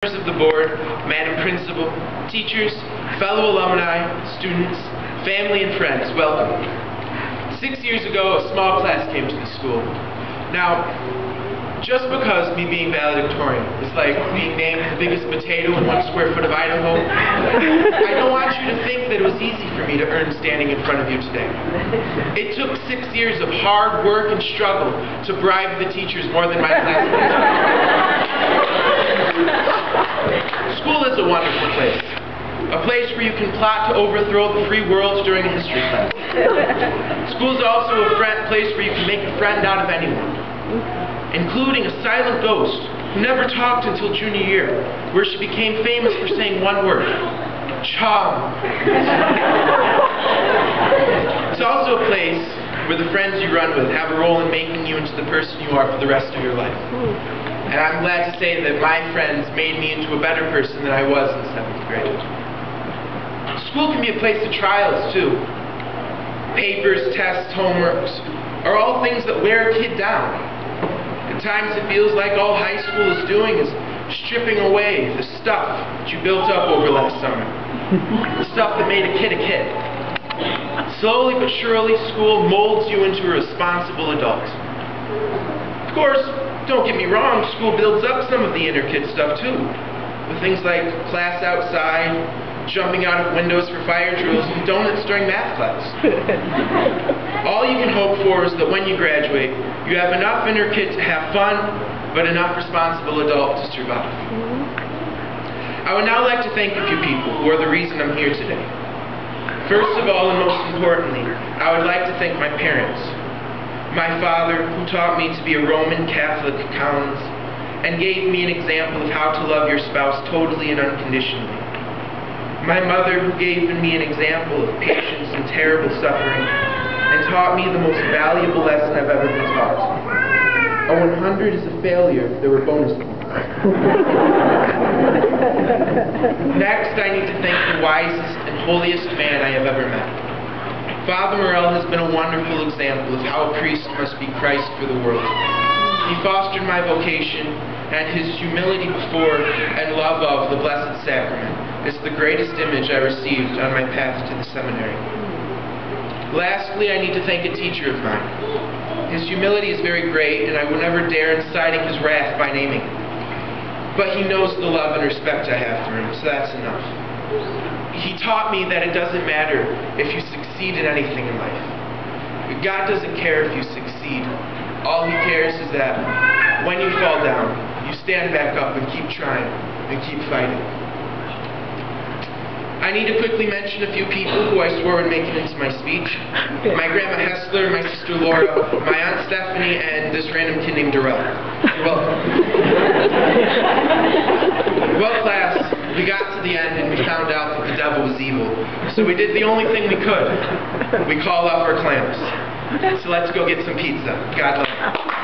Members of the board, Madam Principal, teachers, fellow alumni, students, family and friends, welcome. 6 years ago, a small class came to the school. Now, just because me being valedictorian is like being named the biggest potato in 1 square foot of Idaho, I don't want you to think that it was easy for me to earn standing in front of you today. It took 6 years of hard work and struggle to bribe the teachers more than my classmates. School is a wonderful place. A place where you can plot to overthrow the free world during a history class. School is also a place where you can make a friend out of anyone, including a silent ghost who never talked until junior year, where she became famous for saying one word: chum. It's also a place where the friends you run with have a role in making you into the person you are for the rest of your life. And I'm glad to say that my friends made me into a better person than I was in 7th grade. School can be a place of trials, too. Papers, tests, homeworks are all things that wear a kid down. At times it feels like all high school is doing is stripping away the stuff that you built up over last summer. The stuff that made a kid a kid. Slowly but surely, school molds you into a responsible adult. Of course, don't get me wrong, school builds up some of the inner kid stuff too, with things like class outside, jumping out of windows for fire drills, and donuts during math class. All you can hope for is that when you graduate, you have enough inner kid to have fun, but enough responsible adult to survive. I would now like to thank a few people who are the reason I'm here today. First of all, and most importantly, I would like to thank my parents. My father, who taught me to be a Roman Catholic count and gave me an example of how to love your spouse totally and unconditionally. My mother, who gave me an example of patience and terrible suffering and taught me the most valuable lesson I've ever been taught. A 100 is a failure if there were bonus points. Next, I need to thank the wisest and holiest man I have ever met. Father Morrell has been a wonderful example of how a priest must be Christ for the world. He fostered my vocation, and his humility before and love of the Blessed Sacrament is the greatest image I received on my path to the seminary. Lastly, I need to thank a teacher of mine. His humility is very great, and I would never dare inciting his wrath by naming him. But he knows the love and respect I have for him, so that's enough. He taught me that it doesn't matter if you succeed in anything in life. God doesn't care if you succeed. All he cares is that when you fall down, you stand back up and keep trying and keep fighting. I need to quickly mention a few people who I swore would make it into my speech. My grandma Hessler, my sister Laura, my aunt Stephanie, and this random kid named Darrell. You're welcome. Well, class, we got to the end and we found out that the devil was evil. So we did the only thing we could. We called off our clams. So let's go get some pizza. God love you.